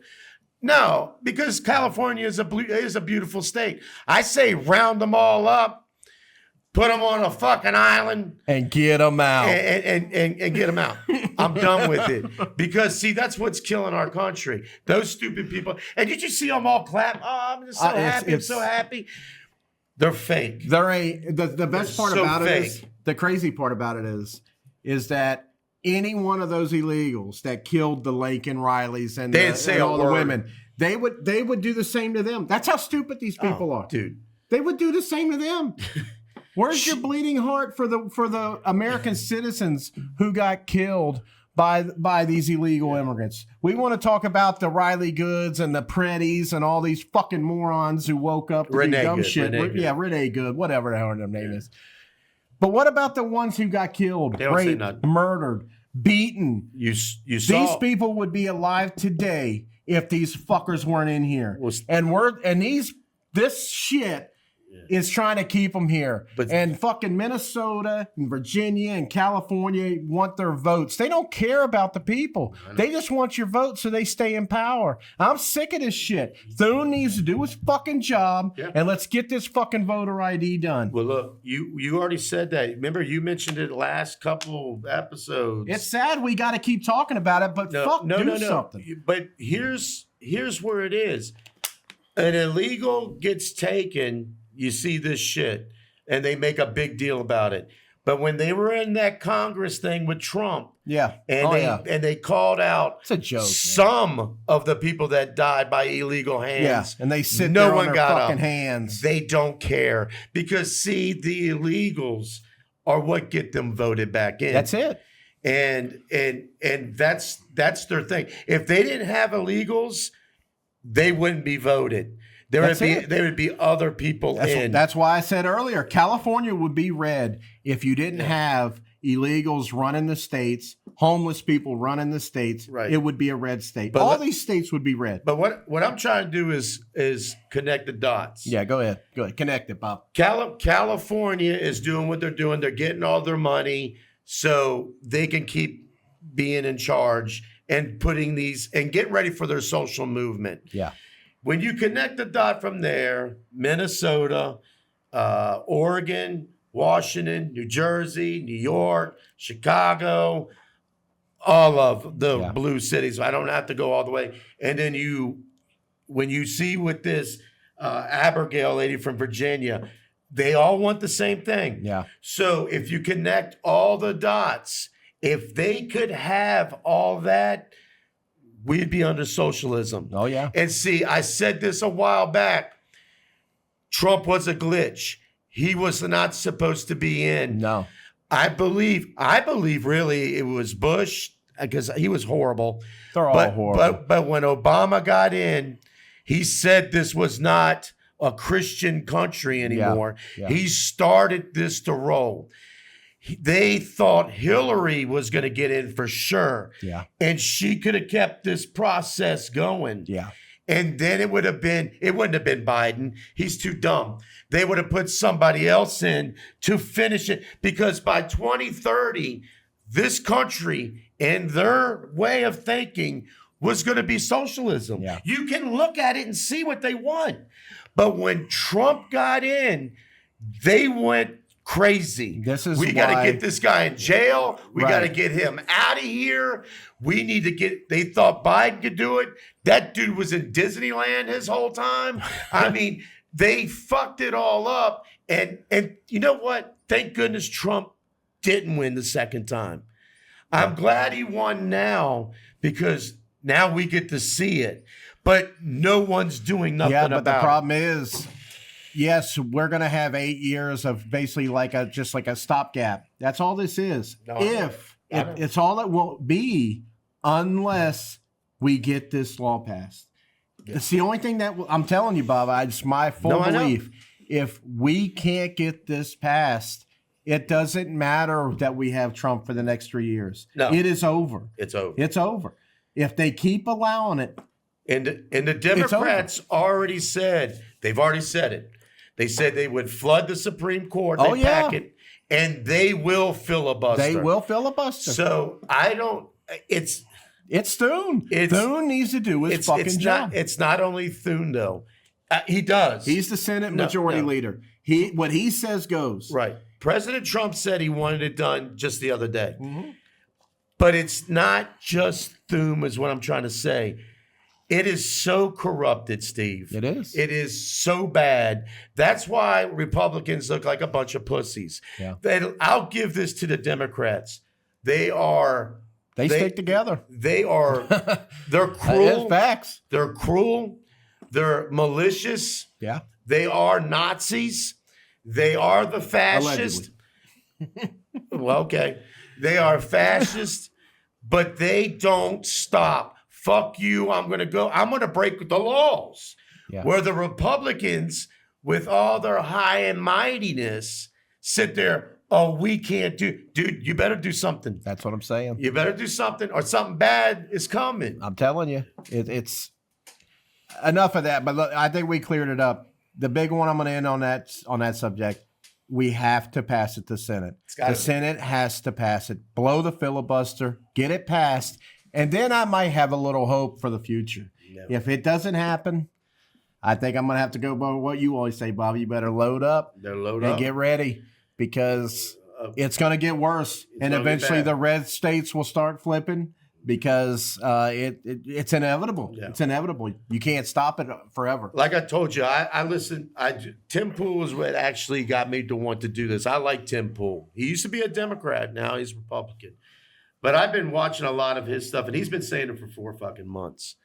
No, because California is a beautiful state. I say round them all up, put them on a fucking island, and get them out. and get them out. I'm done with it. Because, see, that's what's killing our country. Those stupid people. And did you see them all clap? Oh, I'm just so happy. I'm so happy. They're fake. The best part so about it is, fake. the crazy part about it is that any one of those illegals that killed the Lincoln Rileys and, They didn't say and a all the word. women, they would do the same to them. That's how stupid these people are. Dude. They would do the same to them. Where's your bleeding heart for the American citizens who got killed by these illegal immigrants? We want to talk about the Riley Goods and the Prettys and all these fucking morons who woke up to Renee do dumb Good, shit. Renee Good. Yeah, Renee Good, whatever the hell her name is. But what about the ones who got killed, They don't say raped, nothing. murdered, beaten? You saw. These people would be alive today if these fuckers weren't in here. This shit is trying to keep them here. And fucking Minnesota and Virginia and California want their votes. They don't care about the people. They just want your vote so they stay in power. I'm sick of this shit. Thune needs to do his fucking job and let's get this fucking voter ID done. Well, look, you already said that. Remember, you mentioned it last couple episodes. It's sad we got to keep talking about it, but do something. But here's where it is. An illegal gets taken, you see this shit, and they make a big deal about it. But when they were in that Congress thing with Trump, and they called out it's a joke, some of the people that died by illegal hands. And they sit no there one on their got fucking up. hands. They don't care because see, the illegals are what get them voted back in. That's it. And that's their thing. If they didn't have illegals, they wouldn't be voted. There would be other people in. That's why I said earlier, California would be red if you didn't have illegals running the states, homeless people running the states. Right. It would be a red state. But all these states would be red. But what I'm trying to do is connect the dots. Yeah, go ahead. Connect it, Bob. California is doing what they're doing. They're getting all their money so they can keep being in charge and putting these and get ready for their social movement. Yeah. When you connect the dot from there, Minnesota, Oregon, Washington, New Jersey, New York, Chicago, all of the blue cities. I don't have to go all the way. And then when you see with this Abigail lady from Virginia, they all want the same thing. Yeah. So if you connect all the dots, if they could have all that, we'd be under socialism. Oh, yeah. And see, I said this a while back. Trump was a glitch. He was not supposed to be in. No. I believe really it was Bush because he was horrible. They're all horrible. But when Obama got in, he said this was not a Christian country anymore. Yeah. He started this to roll. They thought Hillary was going to get in for sure. Yeah. And she could have kept this process going. Yeah. And then it wouldn't have been Biden. He's too dumb. They would have put somebody else in to finish it because by 2030, this country and their way of thinking was going to be socialism. Yeah. You can look at it and see what they want. But when Trump got in, they went crazy. We got to get this guy in jail. We got to get him out of here. We need to they thought Biden could do it. That dude was in Disneyland his whole time. I mean, they fucked it all up. And you know what? Thank goodness Trump didn't win the second time. I'm glad he won now because now we get to see it. But no one's doing nothing about it. Yeah, but the problem is, yes, we're going to have 8 years of basically just like a stopgap. That's all this is. It's all it will be unless we get this law passed. Yeah. It's the only thing that I'm telling you, Bob. It's my full belief. If we can't get this passed, it doesn't matter that we have Trump for the next 3 years. No. It is over. It's over. It's over. If they keep allowing it. And the Democrats already said, they've already said it. They said they would flood the Supreme Court. They pack it, and they will filibuster. They will filibuster. So I don't. It's Thune. Thune needs to do his fucking job. It's not only Thune though. He does. He's the Senate majority leader. What he says goes. Right. President Trump said he wanted it done just the other day. Mm-hmm. But it's not just Thune, is what I'm trying to say. It is so corrupted, Steve. It is. It is so bad. That's why Republicans look like a bunch of pussies. Yeah. I'll give this to the Democrats. They stick together. They're cruel. That is facts. They're cruel. They're malicious. Yeah. They are Nazis. They are the fascists. Well, okay. They are fascists, but they don't stop. Fuck you, I'm going to break the laws. Yeah. Where the Republicans, with all their high and mightiness, sit there, oh, we can't dude, you better do something. That's what I'm saying. You better do something or something bad is coming. I'm telling you, it's enough of that, but look, I think we cleared it up. The big one I'm going to end on that subject, we have to pass it to Senate. The Senate has to pass it. Blow the filibuster, get it passed. And then I might have a little hope for the future. No. If it doesn't happen, I think I'm going to have to go by what you always say, Bob. You better load up and get ready because it's going to get worse. And eventually the red states will start flipping because it's inevitable. Yeah. It's inevitable. You can't stop it forever. Like I told you, I listened. Tim Pool is what actually got me to want to do this. I like Tim Pool. He used to be a Democrat. Now he's Republican. But I've been watching a lot of his stuff, and he's been saying it for 4 fucking months.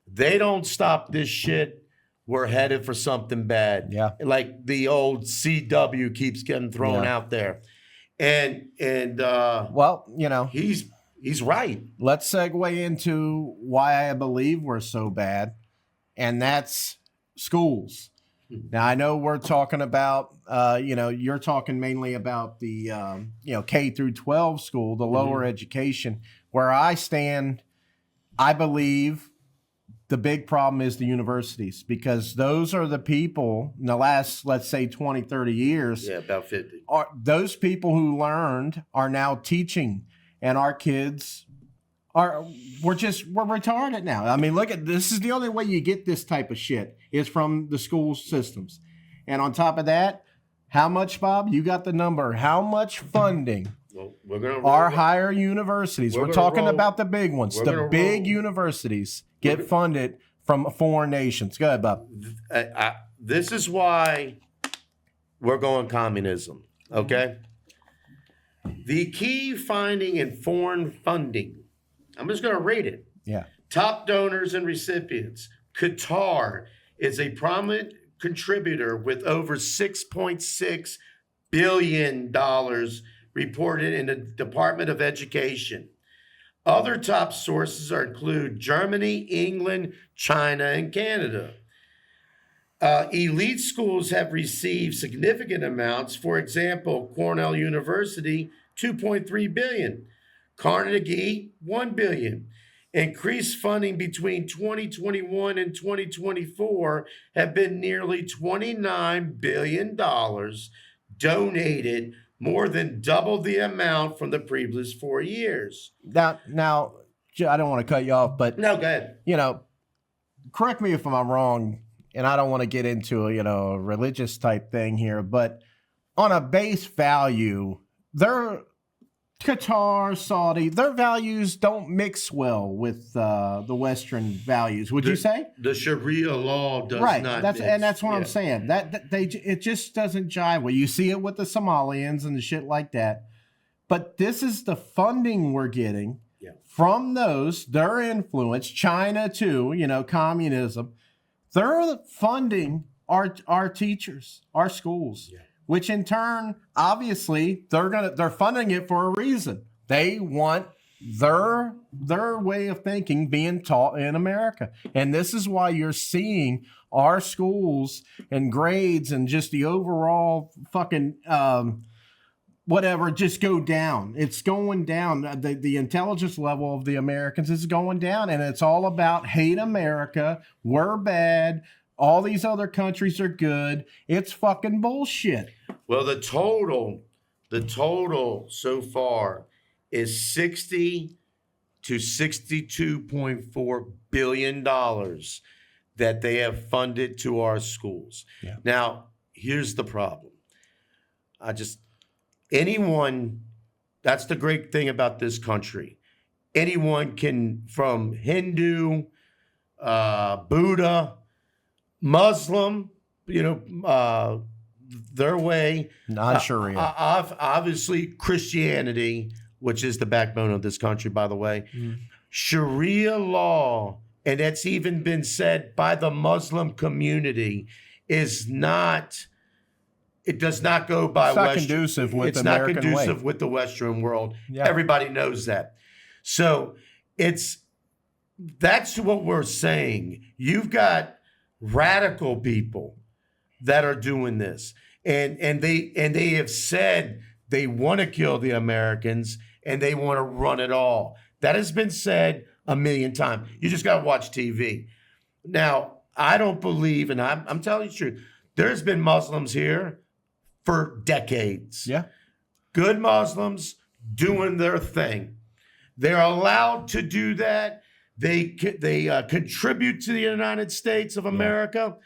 They don't stop this shit, we're headed for something bad. Yeah. Like the old CW keeps getting thrown out there. And well, you know. He's right. Let's segue into why I believe we're so bad, and that's schools. Now, I know we're talking about, you're talking mainly about the, K through 12 school, the lower education. Where I stand, I believe the big problem is the universities because those are the people in the last, let's say, 20, 30 years. Yeah, about 50. Those people who learned are now teaching, and our kids we're retarded now. I mean, look at this is the only way you get this type of shit is from the school systems. And on top of that, How much, Bob? You got the number. How much funding Well, we're gonna our higher universities, we're gonna talking roll- about the big ones, we're the gonna big roll- universities get funded from foreign nations. Go ahead, Bob. This is why we're going communism, okay? The key finding in foreign funding, I'm just going to rate it. Yeah. Top donors and recipients. Qatar is a prominent contributor with over $6.6 billion reported in the Department of Education. Other top sources include Germany, England, China, and Canada. Elite schools have received significant amounts. For example, Cornell University, $2.3 billion. Carnegie, $1 billion. Increased funding between 2021 and 2024 have been nearly $29 billion donated, more than double the amount from the previous 4 years. Now, I don't want to cut you off, but No, go ahead. Correct me if I'm wrong, and I don't want to get into a religious type thing here, but on a base value, Qatar, Saudi, their values don't mix well with the Western values. Would you say? The Sharia law does Right. not. That's what I'm yeah. saying. It just doesn't jive well. You see it with the Somalians and the shit like that. But this is the funding we're getting from those, their influence, China too, communism. They're funding our teachers, our schools, which in turn, obviously, they're funding it for a reason. They want their way of thinking being taught in America. And this is why you're seeing our schools and grades and just the overall fucking whatever just go down. It's going down. The intelligence level of the Americans is going down, and it's all about hate America. We're bad. All these other countries are good. It's fucking bullshit. Well, the total so far is 60 to 62.4 billion dollars that they have funded to our schools. Yeah. Now, here's the problem. Anyone, that's the great thing about this country. Anyone can, from Hindu, Buddha, Muslim, their way. Non-Sharia. Obviously, Christianity, which is the backbone of this country, by the way. Sharia law, and that's even been said by the Muslim community, it does not go by It's not conducive with the American way. It's not conducive with the Western world. Yeah. Everybody knows that. So that's what we're saying. You've got radical people that are doing this. And they have said they want to kill the Americans and they want to run it all. That has been said a million times. You just got to watch TV. Now, I don't believe, and I'm telling you the truth, there's been Muslims here for decades. Yeah. Good Muslims doing their thing. They're allowed to do that. They contribute to the United States of America.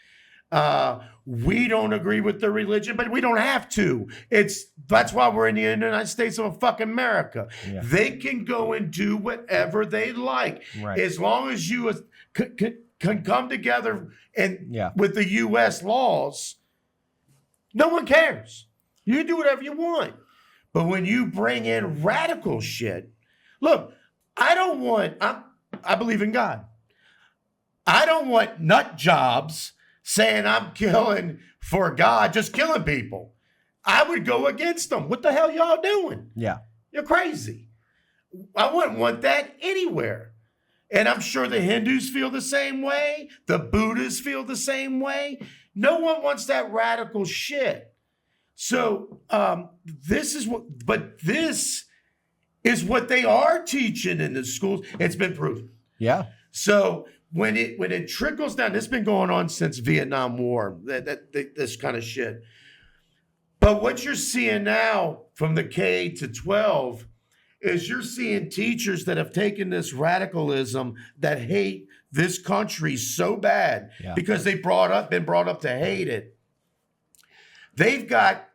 We don't agree with their religion, but we don't have to. That's why we're in the United States of fucking America. Yeah. They can go and do whatever they like, Right. as long as you can come together and Yeah. with the U.S. laws. No one cares. You can do whatever you want. But when you bring in radical shit, look, I believe in God. I don't want nut jobs saying I'm killing for God, just killing people. I would go against them. What the hell y'all doing? Yeah. You're crazy. I wouldn't want that anywhere. And I'm sure the Hindus feel the same way. The Buddhists feel the same way. No one wants that radical shit. So this is what they are teaching in the schools. It's been proven. Yeah. So when it trickles down, this has been going on since Vietnam War, this kind of shit. But what you're seeing now from the K to 12 is you're seeing teachers that have taken this radicalism that hate this country so bad because they've been brought up to hate it. They've got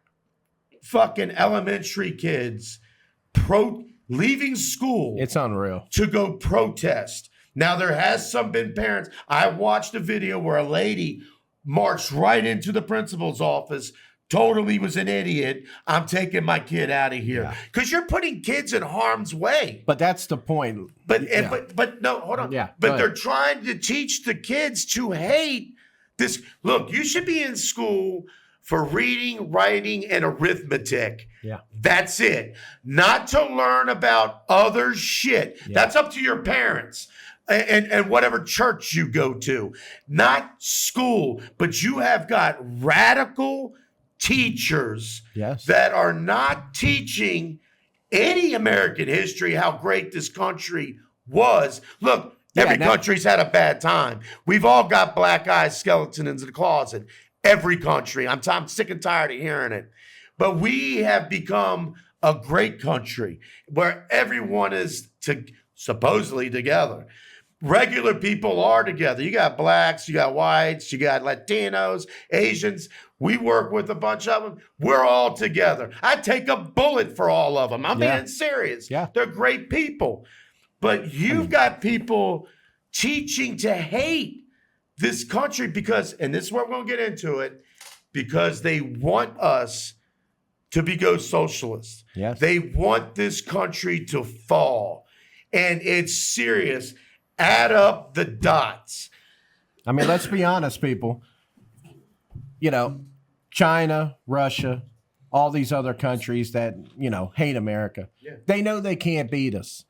fucking elementary kids leaving school It's unreal. to go protest. Now, there has been parents. I watched a video where a lady marched right into the principal's office, told him he was an idiot. I'm taking my kid out of here. Because you're putting kids in harm's way. But that's the point. But no, hold on. Yeah, but go they're ahead. trying to teach the kids to hate this. Look, you should be in school for reading, writing, and arithmetic. Yeah. That's it. Not to learn about other shit. Yeah. That's up to your parents and whatever church you go to. Not school, but you have got radical teachers Yes. that are not teaching any American history, how great this country was. Look, every country's had a bad time. We've all got black eyes, skeletons in the closet. Every country. I'm sick and tired of hearing it. But we have become a great country where everyone is supposedly together. Regular people are together. You got blacks, you got whites, you got Latinos, Asians. We work with a bunch of them. We're all together. I'd take a bullet for all of them. I'm being serious. Yeah. They're great people. But you've got people teaching to hate this country because, and this is where we're going to get into it, because they want us to go socialist. Yes. They want this country to fall. And it's serious. Add up the dots. I mean, let's be honest, people. You know, China, Russia, all these other countries that, you know, hate America. Yeah. They know they can't beat us.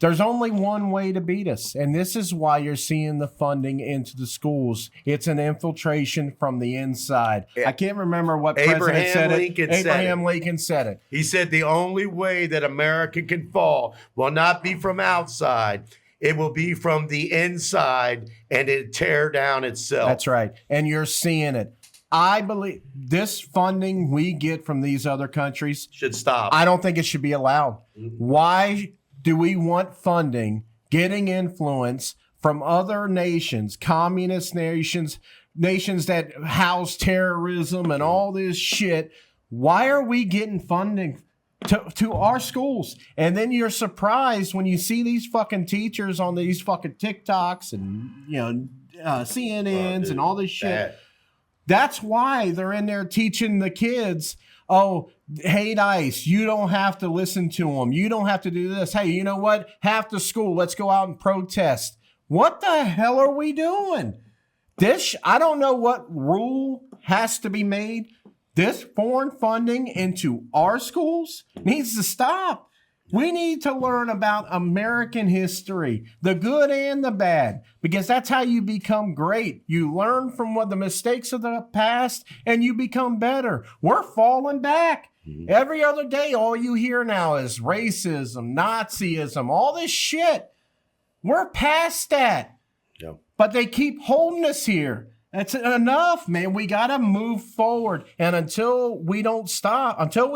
There's only one way to beat us. And this is why you're seeing the funding into the schools. It's an infiltration from the inside. Yeah. I can't remember what president said it. Abraham Lincoln said it. He said the only way that America can fall will not be from outside. It will be from the inside, and it tear down itself. That's right. And you're seeing it. I believe this funding we get from these other countries should stop. I don't think it should be allowed. Why do we want funding, getting influence from other nations, communist nations, nations that house terrorism and all this shit? Why are we getting funding to our schools? And then you're surprised when you see these fucking teachers on these fucking TikToks and, you know, CNNs and all this shit. That's why they're in there teaching the kids, oh, hate ICE. You don't have to listen to them. You don't have to do this. Hey, you know what? Half the school, let's go out and protest. What the hell are we doing? I don't know what rule has to be made. This foreign funding into our schools needs to stop. We need to learn about American history, the good and the bad, because that's how you become great. You learn from what the mistakes of the past and you become better. We're falling back. Every other day, all you hear now is racism, Nazism, all this shit. We're past that. Yep. But they keep holding us here. That's enough, man. We got to move forward. And until we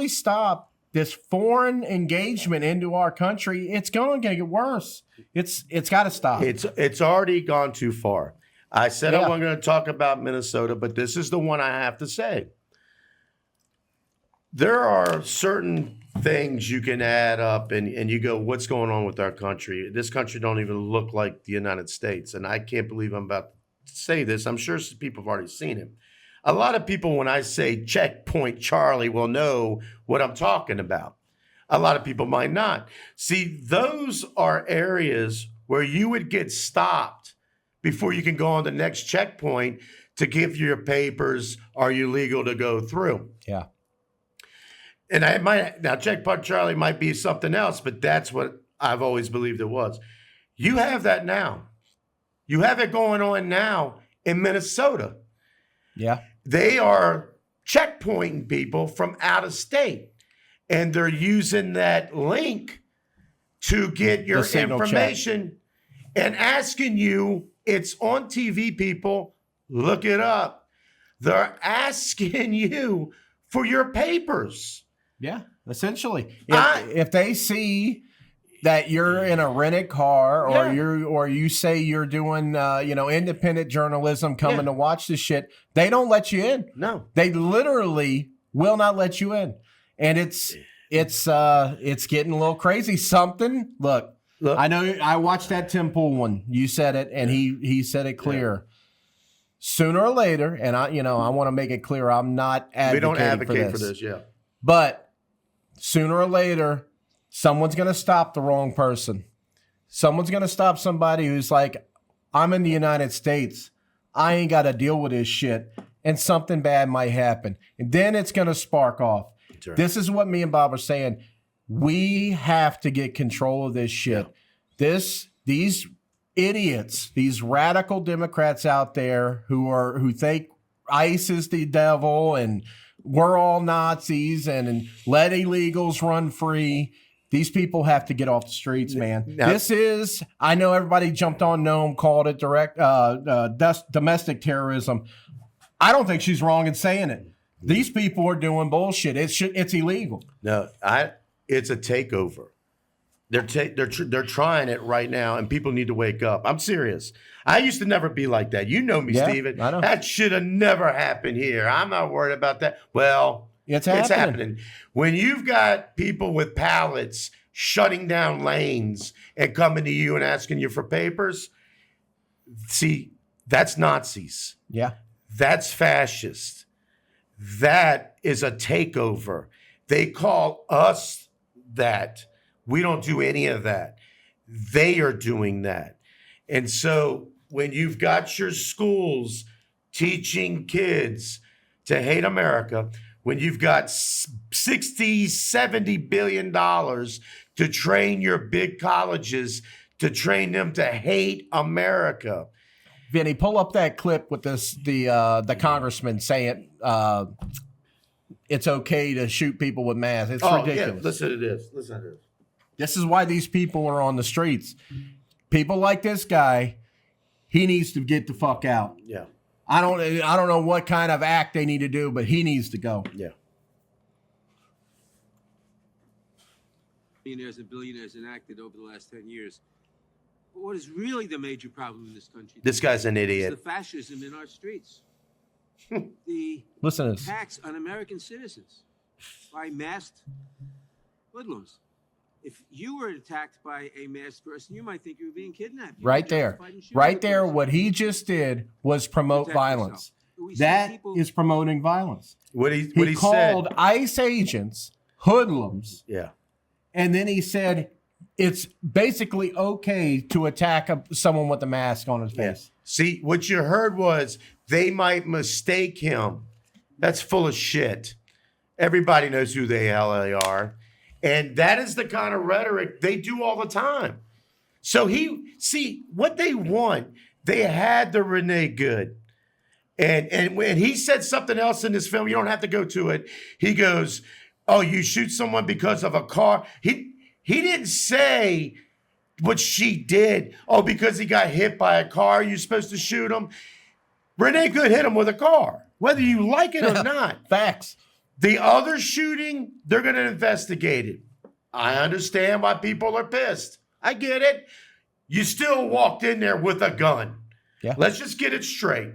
stop this foreign engagement into our country, it's going to get worse. It's got to stop. It's already gone too far. I said I wasn't going to talk about Minnesota, but this is the one I have to say. There are certain things you can add up and you go, what's going on with our country? This country don't even look like the United States. And I can't believe I'm about to say this. I'm sure people have already seen it. A lot of people, when I say Checkpoint Charlie, will know what I'm talking about. A lot of people might not. See, those are areas where you would get stopped before you can go on the next checkpoint to give your papers. Are you legal to go through? Yeah. And now Checkpoint Charlie might be something else, but that's what I've always believed it was. You have that now. You have it going on now in Minnesota. Yeah. They are checkpointing people from out of state, and they're using that link to get your information and asking you. It's on TV, people. Look it up. They're asking you for your papers. Yeah, essentially. If they see that you're in a rented car or you say you're doing independent journalism coming to watch this shit, they don't let you in. No. They literally will not let you in. and it's getting a little crazy. Something. Look, I know. I watched that Tim Pool one. You said it, and he said it clear. Yeah. Sooner or later, and I want to make it clear, I'm not advocating we don't advocate for this, yeah. But sooner or later, someone's going to stop the wrong person. Someone's going to stop somebody who's like, I'm in the United States. I ain't got to deal with this shit. And something bad might happen. And then it's going to spark off. Right. This is what me and Bob are saying. We have to get control of this shit. Yeah. These idiots, these radical Democrats out there who think ICE is the devil and we're all Nazis and let illegals run free. These people have to get off the streets, man. Now, I know everybody jumped on Noam, called it domestic terrorism. I don't think she's wrong in saying it. These people are doing bullshit. It's illegal. No, it's a takeover. They're trying it right now, and people need to wake up. I'm serious. I used to never be like that. You know me, Steven. I know. That should have never happened here. I'm not worried about that. Well, it's happening. When you've got people with pallets shutting down lanes and coming to you and asking you for papers, see, that's Nazis. Yeah. That's fascist. That is a takeover. They call us that. We don't do any of that. They are doing that. And so when you've got your schools teaching kids to hate America, when you've got 60, 70 billion dollars to train your big colleges to train them to hate America. Vinny, pull up that clip with the congressman saying it's okay to shoot people with masks. It's ridiculous. Yeah. Listen to this. This is why these people are on the streets. People like this guy, he needs to get the fuck out. Yeah. I don't know what kind of act they need to do, but he needs to go. Yeah. Millionaires and billionaires enacted over the last 10 years. But what is really the major problem in this country? This guy's an idiot. It's the fascism in our streets. The Listen to this. attacks on American citizens by masked hoodlums. If you were attacked by a masked person, you might think you were being kidnapped. Right there. Right there, what he just did was promote violence. That is promoting violence. What he called said, ICE agents hoodlums. Yeah. And then he said it's basically okay to attack someone with a mask on his face. See, what you heard was they might mistake him. That's full of shit. Everybody knows who the hell they are. And that is the kind of rhetoric they do all the time. So what they want, they had the Renee Good. And when he said something else in this film, you don't have to go to it. He goes, oh, you shoot someone because of a car. He didn't say what she did. Oh, because he got hit by a car, you're supposed to shoot him. Renee Good hit him with a car, whether you like it or not. Facts. The other shooting, they're going to investigate it. I understand why people are pissed. I get it. You still walked in there with a gun. Yeah. Let's just get it straight.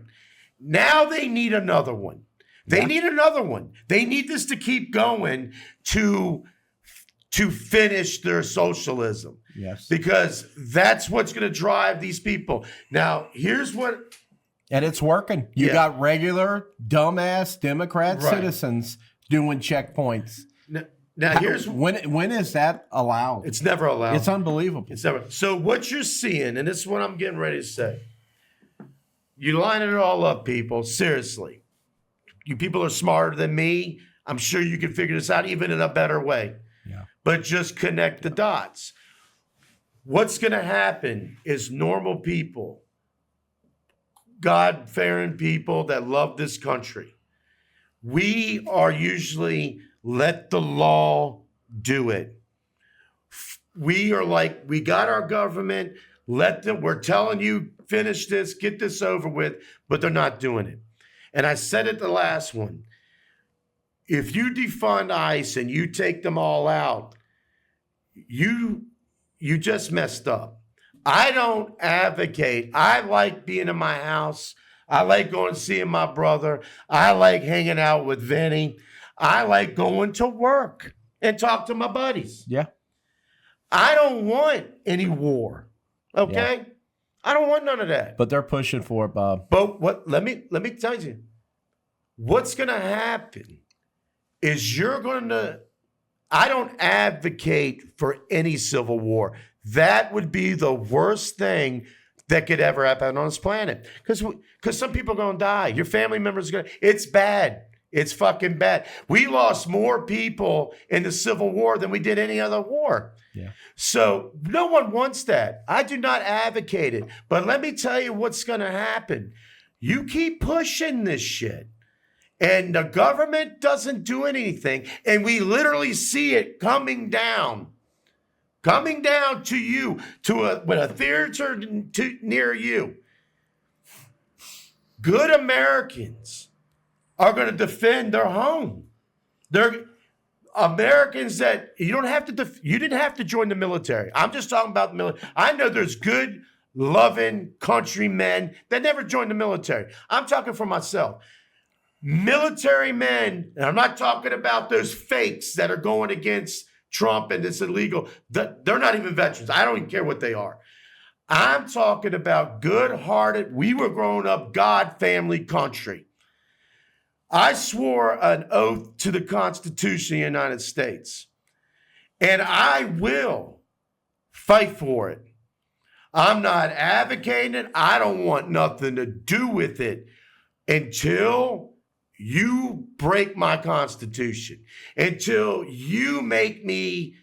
Now they need another one. They need another one. They need this to keep going to finish their socialism. Yes. Because that's what's going to drive these people. Now, here's what... And it's working. You got regular, dumbass Democrat citizens doing checkpoints. Now here's... When is that allowed? It's never allowed. It's unbelievable. It's never. So what you're seeing, and this is what I'm getting ready to say. You line it all up, people. Seriously. You people are smarter than me. I'm sure you can figure this out even in a better way. Yeah. But just connect the dots. What's going to happen is normal people, God-fearing people that love this country, we are usually let the law do it. We are like, we got our government, we're telling you, finish this, get this over with, but they're not doing it. And I said it the last one. If you defund ICE and you take them all out, you just messed up. I don't advocate. I like being in my house. I like going and seeing my brother. I like hanging out with Vinny. I like going to work and talk to my buddies. Yeah. I don't want any war. Okay? Yeah. I don't want none of that. But they're pushing for it, Bob. But what let me tell you, what's gonna happen is I don't advocate for any civil war. That would be the worst thing that could ever happen on this planet. Because some people are gonna die. Your family members are gonna, it's bad. It's fucking bad. We lost more people in the Civil War than we did any other war. Yeah. So no one wants that. I do not advocate it. But let me tell you what's going to happen. You keep pushing this shit, and the government doesn't do anything, and we literally see it coming down to you, to a theater near you. Good Americans are going to defend their home. They're Americans that you didn't have to join the military. I'm just talking about the military. I know there's good, loving countrymen that never joined the military. I'm talking for myself. Military men, and I'm not talking about those fakes that are going against Trump and this illegal. They're not even veterans. I don't even care what they are. I'm talking about good-hearted, we were growing up, God, family, country. I swore an oath to the Constitution of the United States, and I will fight for it. I'm not advocating it. I don't want nothing to do with it until you break my Constitution, until you make me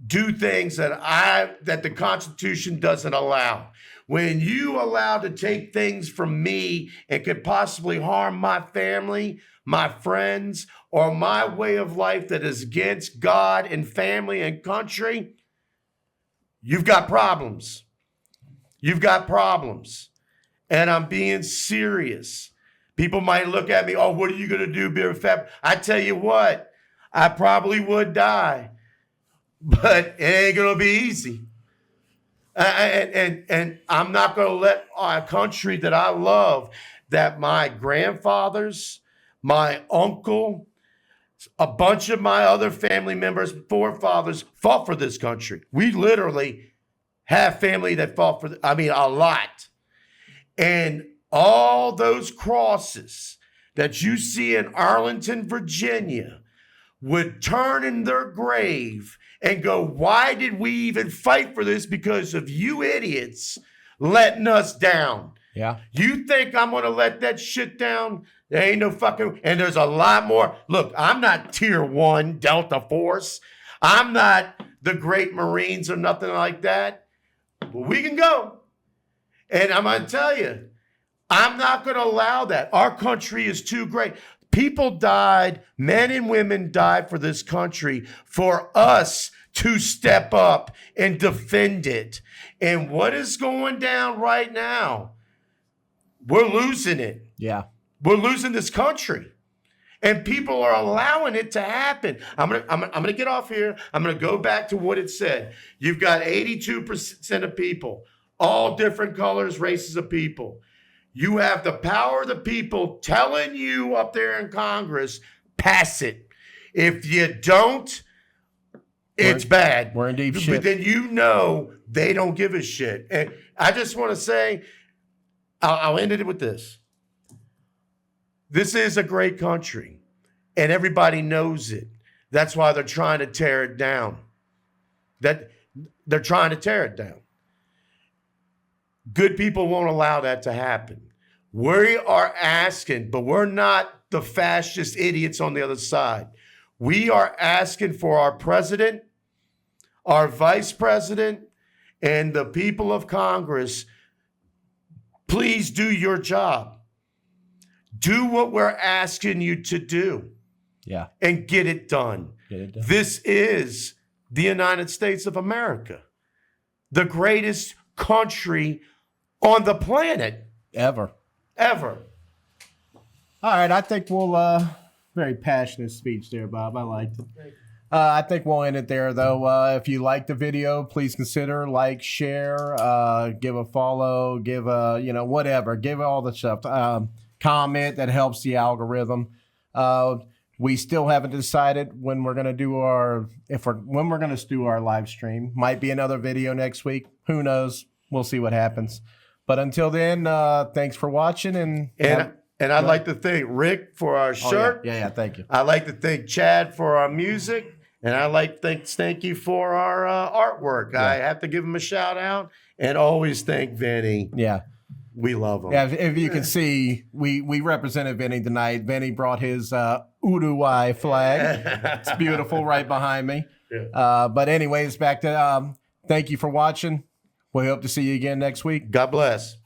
do things that the Constitution doesn't allow. When you allow to take things from me and could possibly harm my family, my friends, or my way of life that is against God and family and country, you've got problems. You've got problems. And I'm being serious. People might look at me, oh, what are you going to do, Beer Fab? I tell you what, I probably would die, but it ain't going to be easy. And I'm not going to let a country that I love, that my grandfathers, my uncle, a bunch of my other family members, forefathers fought for this country. We literally have family that fought for, a lot. And all those crosses that you see in Arlington, Virginia, would turn in their grave and go, why did we even fight for this? Because of you idiots letting us down. Yeah. You think I'm going to let that shit down? There ain't no fucking, and there's a lot more. Look, I'm not Tier 1 Delta Force. I'm not the Great Marines or nothing like that. But we can go. And I'm going to tell you, I'm not going to allow that. Our country is too great. People died, men and women died for this country, for us to step up and defend it. And what is going down right now? We're losing it. Yeah. We're losing this country. And people are allowing it to happen. I'm gonna get off here. I'm gonna go back to what it said. You've got 82% of people, all different colors, races of people. You have the power of the people telling you up there in Congress, pass it. If you don't, it's bad. We're in deep shit. But then you know they don't give a shit. And I just want to say, I'll end it with this. This is a great country, and everybody knows it. That's why they're trying to tear it down. They're trying to tear it down. Good people won't allow that to happen. We are asking, but we're not the fascist idiots on the other side. We are asking for our president, our vice president, and the people of Congress, please do your job. Do what we're asking you to do. Yeah. And get it done. Get it done. This is the United States of America, the greatest country on the planet. Ever. All right, I think we'll very passionate speech there, Bob. I liked it. I think we'll end it there, though. If you like the video, please consider like, share, give a follow, give a whatever, give all the stuff. Comment that helps the algorithm. We still haven't decided when we're going to do our live stream. Might be another video next week. Who knows? We'll see what happens. But until then, thanks for watching. And I'd like to thank Rick for our shirt. Yeah, thank you. I'd like to thank Chad for our music. And I'd like to thank you for our artwork. Yeah. I have to give him a shout out. And always thank Vinny. Yeah. We love him. Yeah, if you can see, we represented Vinny tonight. Vinny brought his Uruguay flag. It's beautiful right behind me. Yeah. But anyways, back to thank you for watching. We hope to see you again next week. God bless.